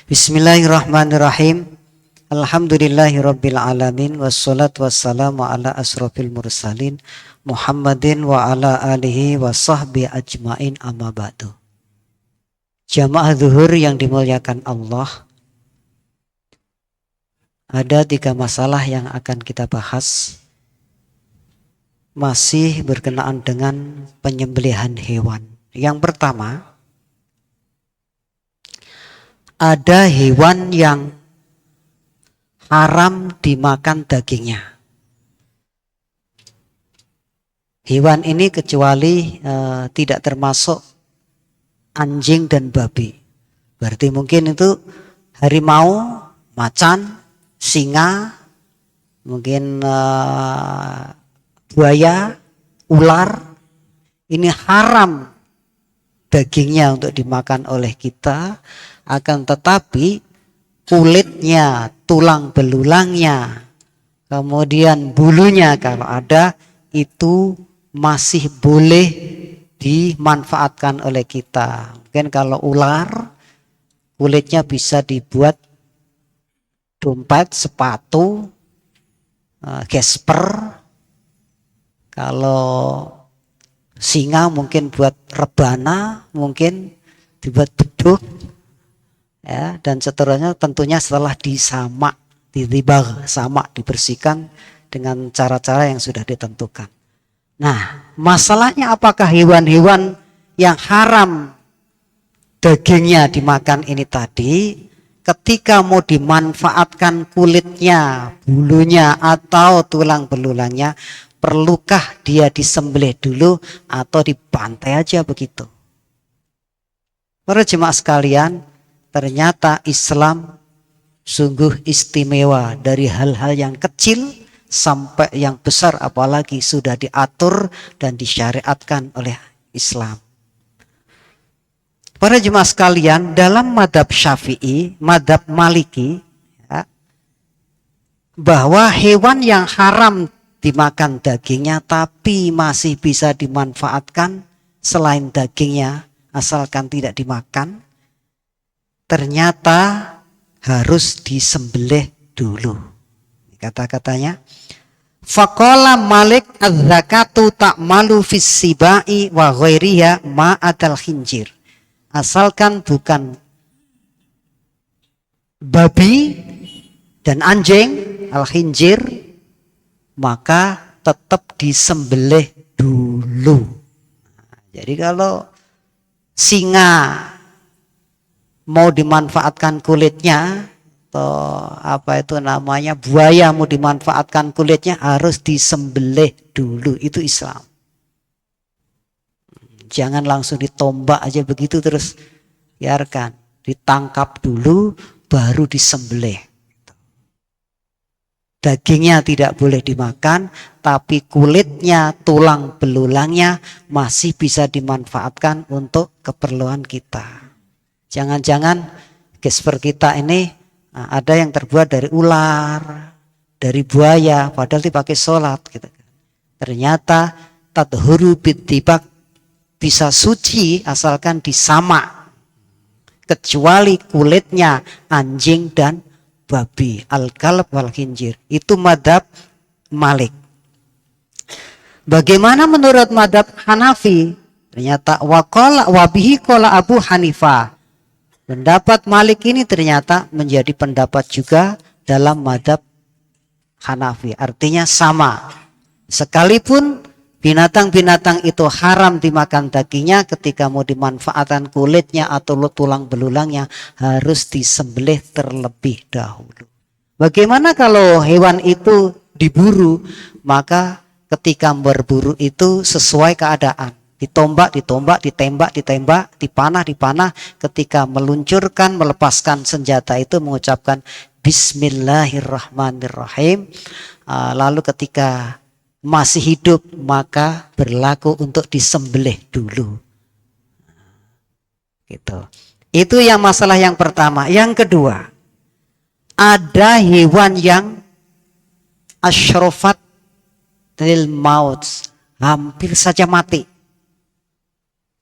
Bismillahirrahmanirrahim. Alhamdulillahirabbil alamin wassalatu wassalamu ala asrofil mursalin Muhammadin wa ala alihi wa sahbihi ajmain amma ba'du. Jamaah zuhur yang dimuliakan Allah, ada 3 masalah yang akan kita bahas, masih berkenaan dengan penyembelihan hewan. Yang pertama, ada hewan yang haram dimakan dagingnya. Hewan ini kecuali tidak termasuk anjing dan babi. Berarti mungkin itu harimau, macan, singa, mungkin buaya, ular. Ini haram dagingnya untuk dimakan oleh kita. Akan tetapi kulitnya, tulang belulangnya, kemudian bulunya kalau ada, itu masih boleh dimanfaatkan oleh kita. Mungkin kalau ular, kulitnya bisa dibuat dompet, sepatu, gesper. Kalau singa mungkin buat rebana, mungkin dibuat beduk. Ya, dan seterusnya, tentunya setelah disamak, ditibar, samak, dibersihkan dengan cara-cara yang sudah ditentukan. Nah, masalahnya apakah hewan-hewan yang haram dagingnya dimakan ini tadi, ketika mau dimanfaatkan kulitnya, bulunya, atau tulang belulangnya, perlukah dia disembelih dulu atau dibantai aja begitu? Para jemaah sekalian, ternyata Islam sungguh istimewa, dari hal-hal yang kecil sampai yang besar, apalagi sudah diatur dan disyariatkan oleh Islam. Para jemaah sekalian, dalam madhab Syafi'i, madhab Maliki, ya, bahwa hewan yang haram dimakan dagingnya tapi masih bisa dimanfaatkan selain dagingnya, asalkan tidak dimakan, ternyata harus disembelih dulu. Kata-katanya, faqala Malik az-zakatu ta'malu fis sibai wa ghairiha ma'adal khinjir. Asalkan bukan babi dan anjing, al-khinjir, maka tetap disembelih dulu. Jadi kalau singa mau dimanfaatkan kulitnya, atau apa itu namanya, buaya mau dimanfaatkan kulitnya, harus disembelih dulu. Itu Islam. Jangan langsung ditombak aja begitu terus biarkan. Ditangkap dulu baru disembelih. Dagingnya tidak boleh dimakan, tapi kulitnya, tulang belulangnya masih bisa dimanfaatkan untuk keperluan kita. Jangan-jangan gesper kita ini ada yang terbuat dari ular, dari buaya, padahal dipakai sholat. Gitu. Ternyata tadhuru bitibak, bisa suci asalkan disamak, kecuali kulitnya anjing dan babi, al-kalb wal khinjir. Itu madhab Malik. Bagaimana menurut madhab Hanafi? Ternyata wabihi kola Abu Hanifah. Pendapat Malik ini ternyata menjadi pendapat juga dalam madhab Hanafi. Artinya sama. Sekalipun binatang-binatang itu haram dimakan dagingnya, ketika mau dimanfaatkan kulitnya atau tulang belulangnya harus disembelih terlebih dahulu. Bagaimana kalau hewan itu diburu? Maka ketika berburu itu sesuai keadaan. Ditombak, ditembak, dipanah. Ketika meluncurkan, melepaskan senjata itu mengucapkan Bismillahirrahmanirrahim. Lalu ketika masih hidup maka berlaku untuk disembelih dulu. Gitu. Itu yang masalah yang pertama. Yang kedua, ada hewan yang asyrofat lil maut, hampir saja mati.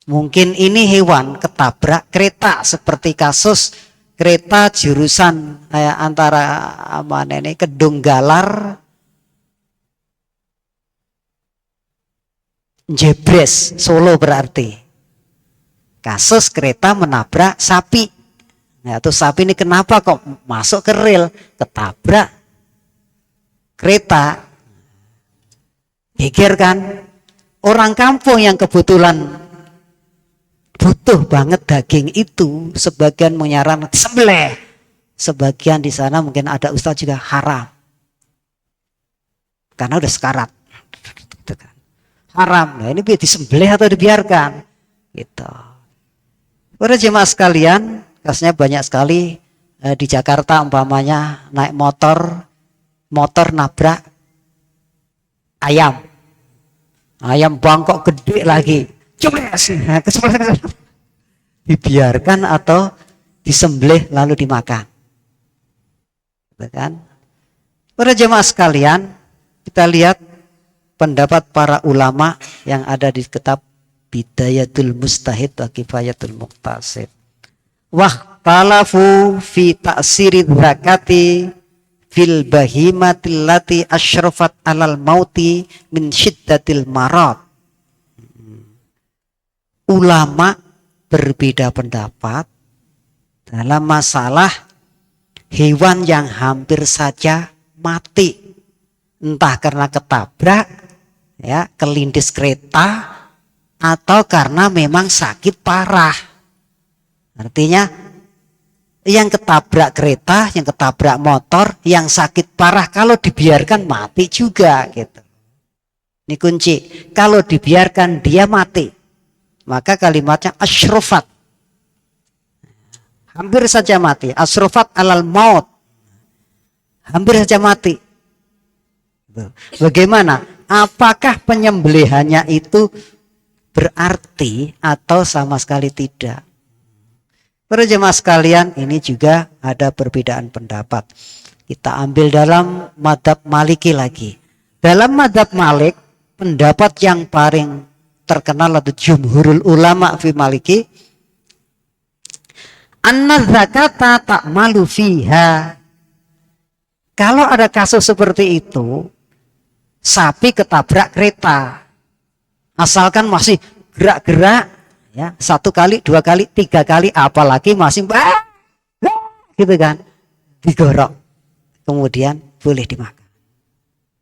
Mungkin ini hewan ketabrak kereta seperti kasus kereta jurusan antara mana ini Kedunggalar Jebres Solo berarti. Kasus kereta menabrak sapi. Nah, tuh sapi ini kenapa kok masuk ke rel, ketabrak kereta. Geger kan? Orang kampung yang kebetulan butuh banget daging itu, sebagian menyarankan sembelih, sebagian di sana mungkin ada ustaz juga haram karena udah sekarat gitu kan. Haram. Nah ini disembelih atau dibiarkan gitu. Para jemaah sekalian, kasusnya banyak sekali di Jakarta umpamanya naik motor nabrak ayam bangkok gede lagi, dibiarkan atau disembelih lalu dimakan, kan? Para jemaah sekalian, kita lihat pendapat para ulama yang ada di kitab Bidayatul Mustahid wa Kifayatul Muqtasid. Wahtalafu fi ta'siri zakati fil bahimatil lati asyrafat alal mauti min syiddatil marad. Ulama berbeda pendapat dalam masalah hewan yang hampir saja mati, entah karena ketabrak, ya, kelindes kereta, atau karena memang sakit parah. Artinya yang ketabrak kereta, yang ketabrak motor, yang sakit parah kalau dibiarkan mati juga gitu. Ini kunci. Kalau dibiarkan dia mati, maka kalimatnya asyrafat, hampir saja mati. Asyrafat alal maut, hampir saja mati. Bagaimana? Apakah penyembelihannya itu berarti atau sama sekali tidak? Para jemaah sekalian, ini juga ada perbedaan pendapat. Kita ambil dalam madhab Maliki lagi. Dalam madhab Malik, pendapat yang paling terkenal atau jumhurul ulama fi Maliki, anna zakata ta'malu fiha. Kalau ada kasus seperti itu, sapi ketabrak kereta, asalkan masih gerak-gerak, ya, 1 kali, 2 kali, 3 kali, apalagi masih gitu kan, digorok, kemudian boleh dimakan.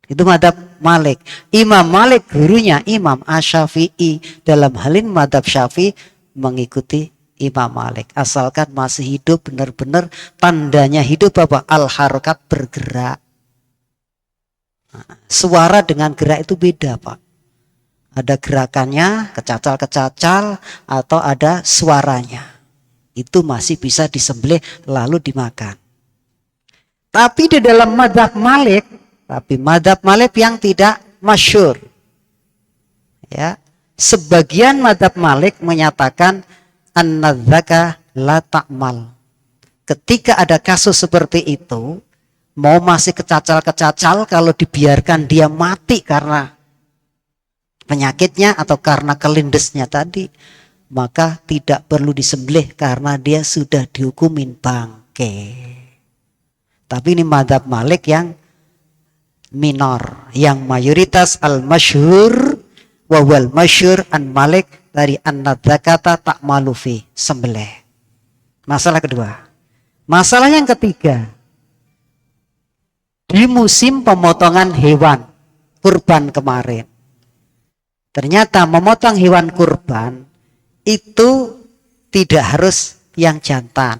Itu madhab Malik. Imam Malik gurunya Imam Asy-Syafi'i. Dalam hal ini madhab Syafi'i mengikuti Imam Malik, asalkan masih hidup, benar-benar tandanya hidup apa? Al-harokat, bergerak. Suara dengan gerak itu beda, Pak. Ada gerakannya, kecacal-kecacal, atau ada suaranya. Itu masih bisa disembelih lalu dimakan. Tapi di dalam madhab Malik, tapi madhab Malik yang tidak masyhur, ya, sebagian madhab Malik menyatakan an-nadzaka la ta'mal. Ketika ada kasus seperti itu, mau masih kecacal-kecacal, kalau dibiarkan dia mati karena penyakitnya atau karena kelindesnya tadi, maka tidak perlu disembelih karena dia sudah dihukumin bangke. Tapi ini madhab Malik yang minor, yang mayoritas al-masyhur wa wal masyhur an Malik dari an-nadzakata ta'malu fi, sembelih. Masalah kedua. Masalah yang ketiga, di musim pemotongan hewan kurban kemarin, ternyata memotong hewan kurban itu tidak harus yang jantan,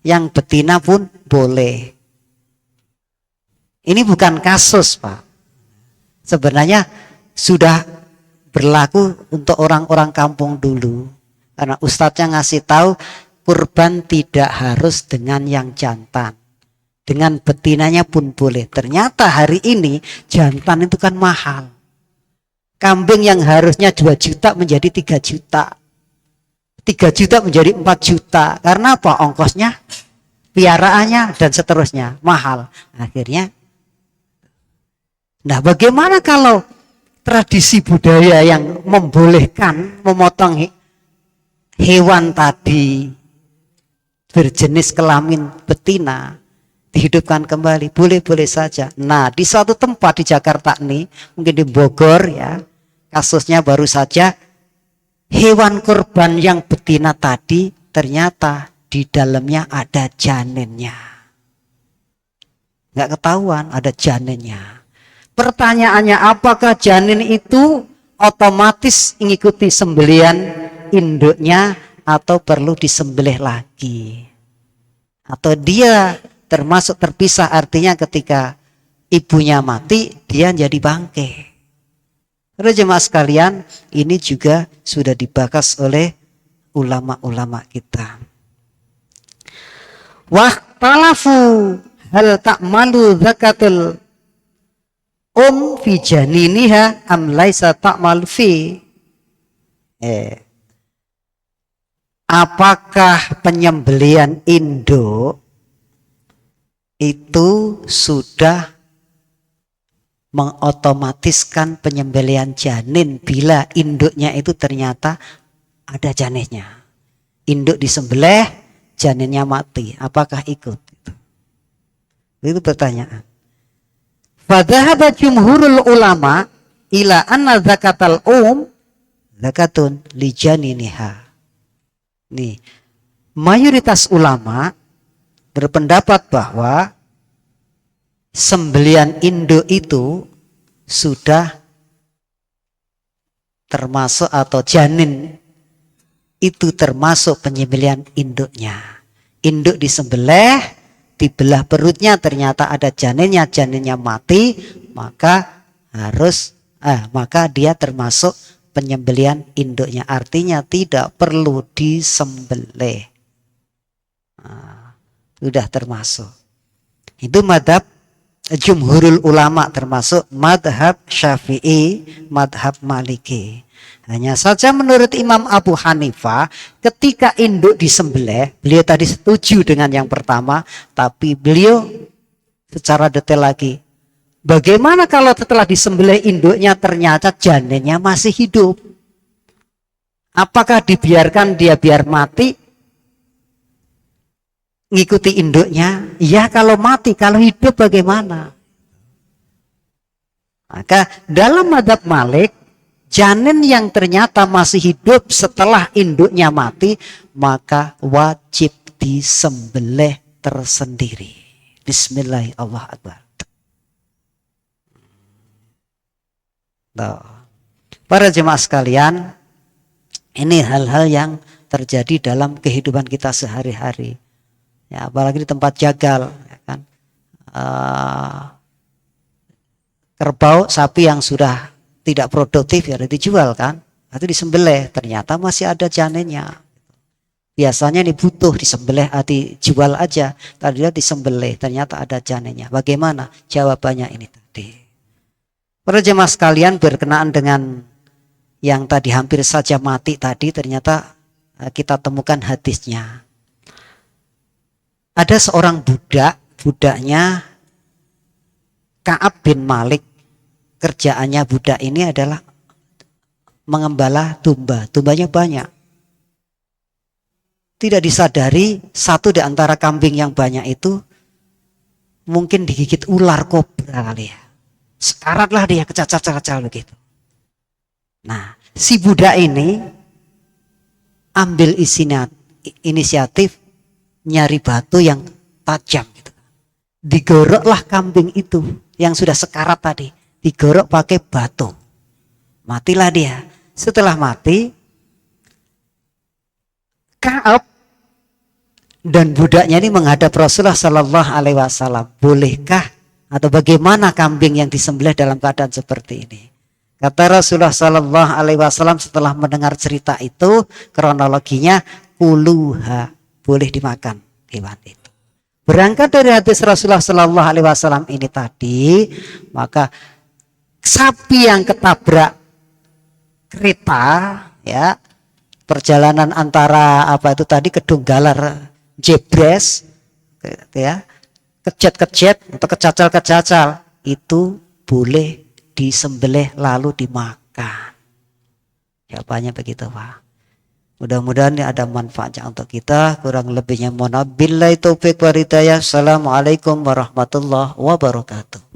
yang betina pun boleh. Ini bukan kasus, Pak. Sebenarnya sudah berlaku untuk orang-orang kampung dulu. Karena ustadznya ngasih tahu kurban tidak harus dengan yang jantan, dengan betinanya pun boleh. Ternyata hari ini jantan itu kan mahal. Kambing yang harusnya 2 juta menjadi 3 juta. 3 juta menjadi 4 juta. Karena apa? Ongkosnya, piaraannya, dan seterusnya. Mahal. Akhirnya, nah bagaimana kalau tradisi budaya yang membolehkan memotong hewan tadi berjenis kelamin betina dihidupkan kembali, boleh-boleh saja. Nah, di suatu tempat di Jakarta nih, mungkin di Bogor ya, kasusnya baru saja hewan kurban yang betina tadi ternyata di dalamnya ada janinnya. Nggak ketahuan ada janinnya. Pertanyaannya, apakah janin itu otomatis mengikuti sembelian induknya atau perlu disembelih lagi? Atau dia termasuk terpisah, artinya ketika ibunya mati dia jadi bangke. Para jemaah sekalian, ini juga sudah dibahas oleh ulama-ulama kita. Wahtalafu hal ta'malu zakatul fi janiniha am laisa ta'mal fi. Apakah penyembelian induk itu sudah mengotomatiskan penyembelian janin bila induknya itu ternyata ada janinnya? Induk disembelih, janinnya mati, apakah ikut? Itu pertanyaan. Fadhahaba jumhurul ulama ila anna zakatal zakatun li janiniha. Nih, mayoritas ulama berpendapat bahwa sembelian induk itu sudah termasuk, atau janin itu termasuk penyembelian induknya. Induk disembelih, dibelah perutnya, ternyata ada janinnya, janinnya mati, maka maka dia termasuk penyembelian induknya. Artinya tidak perlu disembelih. Sudah termasuk. Itu madhab jumhurul ulama, termasuk madhab Syafi'i, madhab Maliki. Hanya saja menurut Imam Abu Hanifah, ketika induk disembelih, beliau tadi setuju dengan yang pertama, tapi beliau secara detail lagi, bagaimana kalau setelah disembelih induknya ternyata janinnya masih hidup? Apakah dibiarkan dia biar mati, ngikuti induknya? Ya kalau mati, kalau hidup bagaimana? Maka dalam madhab Malik, janin yang ternyata masih hidup setelah induknya mati, maka wajib disembelih tersendiri. Bismillahirrahmanirrahim. Para jemaah sekalian, ini hal-hal yang terjadi dalam kehidupan kita sehari-hari. Ya, apalagi di tempat jagal, ya kan? Kerbau, sapi yang sudah tidak produktif ya dijual kan, itu disembelih, ternyata masih ada janinnya. Biasanya ini butuh disembelih, dijual aja, tadinya disembelih, ternyata ada janinnya. Bagaimana jawabannya ini tadi? Para jemaah sekalian, berkenaan dengan yang tadi hampir saja mati tadi, ternyata kita temukan hadisnya. Ada seorang budaknya Ka'ab bin Malik. Kerjaannya budak ini adalah mengembala domba. Dombanya banyak. Tidak disadari, satu di antara kambing yang banyak itu mungkin digigit ular kobra kali ya. Sekaratlah dia, kecacal-kecacal begitu. Nah, si budak ini ambil inisiatif nyari batu yang tajam gitu. Digoroklah kambing itu yang sudah sekarat tadi. Digorok pakai batu, matilah dia. Setelah mati, Ka'ab dan budaknya ini menghadap Rasulullah Sallallahu Alaihi Wasallam. Bolehkah atau bagaimana kambing yang disembelih dalam keadaan seperti ini? Kata Rasulullah Sallallahu Alaihi Wasallam setelah mendengar cerita itu, kronologinya, kuluha, boleh dimakan hewan itu. Berangkat dari hadis Rasulullah Sallallahu Alaihi Wasallam ini tadi, maka sapi yang ketabrak kereta, ya, perjalanan antara Kedunggalar Jebres, ya, kejet-kejet atau kecacal-kecacal, itu boleh disembelih lalu dimakan. Jawabannya begitu, Pak. Mudah-mudahan ini ada manfaatnya untuk kita. Kurang lebihnya mohon maaf. Billahi taufik wa hidayah. Assalamualaikum warahmatullahi wabarakatuh.